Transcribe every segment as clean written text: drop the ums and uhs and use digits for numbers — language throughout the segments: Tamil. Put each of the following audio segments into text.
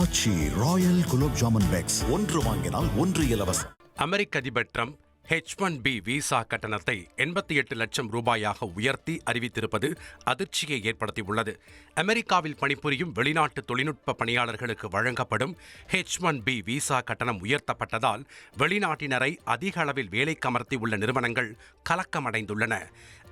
ஆச்சி ராயல் குலோப் ஜாமுன் பேக்ஸ் ஒன்று வாங்கினால் ஒன்று இலவசம். அமெரிக்க அதிபர் ட்ரம்ப் H-1B விசா கட்டணத்தை 88 லட்சம் ரூபாயாக உயர்த்தி அறிவித்திருப்பது அதிர்ச்சியை ஏற்படுத்தியுள்ளது. அமெரிக்காவில் பணிபுரியும் வெளிநாட்டு தொழில்நுட்ப பணியாளர்களுக்கு வழங்கப்படும் H-1B விசா கட்டணம் உயர்த்தப்பட்டதால் வெளிநாட்டினரை அதிக அளவில் வேலைக்கு அமர்த்தியுள்ள நிறுவனங்கள் கலக்கமடைந்துள்ளன.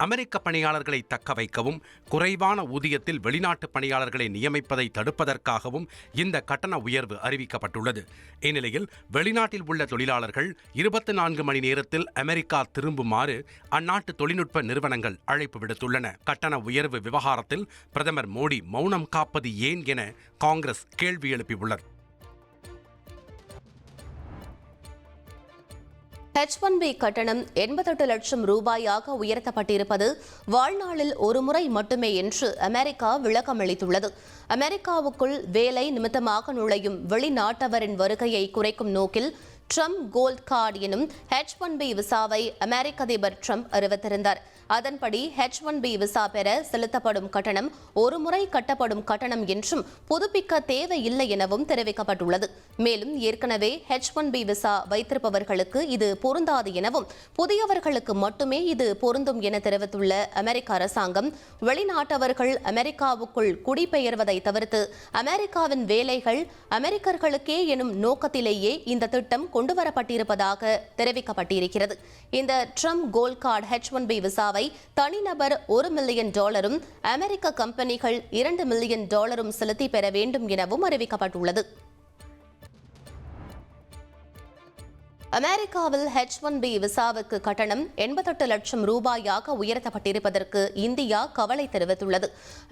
அமெரிக்க பணியாளர்களை தக்க வைக்கவும் குறைவான ஊதியத்தில் வெளிநாட்டு பணியாளர்களை நியமிப்பதை தடுப்பதற்காகவும் இந்த கட்டண உயர்வு அறிவிக்கப்பட்டுள்ளது. இந்நிலையில் வெளிநாட்டில் உள்ள தொழிலாளர்கள் 24 மணி நேரத்தில் அமெரிக்கா திரும்புமாறு அந்நாட்டு தொழில்நுட்ப நிறுவனங்கள் அழைப்பு விடுத்துள்ளன. கட்டண உயர்வு விவகாரத்தில் பிரதமர் மோடி மௌனம் காப்பது ஏன் என காங்கிரஸ் கேள்வி எழுப்பியுள்ளது. H-1B கட்டணம் 88 லட்சம் ரூபாயாக உயர்த்தப்பட்டிருப்பது வாழ்நாளில் ஒரு முறை மட்டுமே என்று அமெரிக்கா விளக்கமளித்துள்ளது. அமெரிக்காவுக்குள் வேலை நிமித்தமாக நுழையும் வெளிநாட்டவரின் வருகையை குறைக்கும் நோக்கில் ட்ரம்ப் கோல்ட் கார்டு எனும் H-1B விசாவை அமெரிக்க அதிபர் ட்ரம்ப் அறிவித்திருந்தார். அதன்படி H-1B விசா பெற செலுத்தப்படும் கட்டணம் ஒரு முறை கட்டப்படும் கட்டணம் என்றும் புதுப்பிக்க தேவையில்லை எனவும் தெரிவிக்கப்பட்டுள்ளது. மேலும் ஏற்கனவே H-1B விசா வைத்திருப்பவர்களுக்கு இது பொருந்தாது எனவும் புதியவர்களுக்கு மட்டுமே இது பொருந்தும் என தெரிவித்துள்ள அமெரிக்க அரசாங்கம் வெளிநாட்டவர்கள் அமெரிக்காவுக்குள் குடிபெயர்வதை தவிர்த்து அமெரிக்காவின் வேலைகள் அமெரிக்கர்களுக்கே எனும் நோக்கத்திலேயே இந்த திட்டம் கொண்டுவரப்பட்டிருப்பதாக தெரிவிக்கப்பட்டிருக்கிறது. இந்த ட்ரம்ப் கோல்ட் கார்டு H-1B விசாவை தனிநபர் $1 மில்லியன் அமெரிக்க கம்பெனிகள் $2 மில்லியன் செலுத்தி பெற வேண்டும் எனவும் அறிவிக்கப்பட்டுள்ளது. அமெரிக்காவில் H-1B விசாவுக்கு கட்டணம் 88 லட்சம் ரூபாயாக உயர்த்தப்பட்டிருப்பதற்கு இந்தியா கவலை தெரிவித்துள்ளது.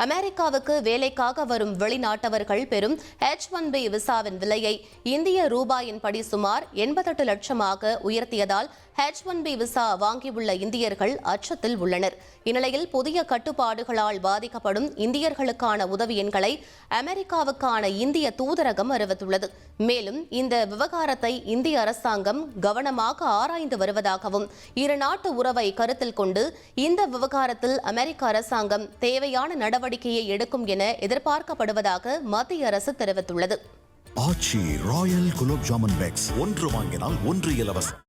அமெரிக்காவுக்கு வேலைக்காக வரும் வெளிநாட்டவர்கள் பெறும் H-1B விசாவின் விலையை இந்திய ரூபாயின்படி சுமார் 88 லட்சமாக உயர்த்தியதால் H-1B விசா வாங்கியுள்ள இந்தியர்கள் அச்சத்தில் உள்ளனர். இந்நிலையில் புதிய கட்டுப்பாடுகளால் பாதிக்கப்படும் இந்தியர்களுக்கான உதவி எண்களை அமெரிக்காவுக்கான இந்திய தூதரகம் அறிவித்துள்ளது. மேலும் இந்த விவகாரத்தை இந்திய அரசாங்கம் கவனமாக ஆராய்ந்து வருவதாகவும் இரு நாட்டு உறவை கருத்தில் கொண்டு இந்த விவகாரத்தில் அமெரிக்க அரசாங்கம் தேவையான நடவடிக்கையை எடுக்கும் என எதிர்பார்க்கப்படுவதாக மத்திய அரசு தெரிவித்துள்ளது. ஆச்சி ராயல் குலோப் ஜாமுன் பேக்ஸ் ஒன்று வாங்கினால் ஒன்று இலவசம்.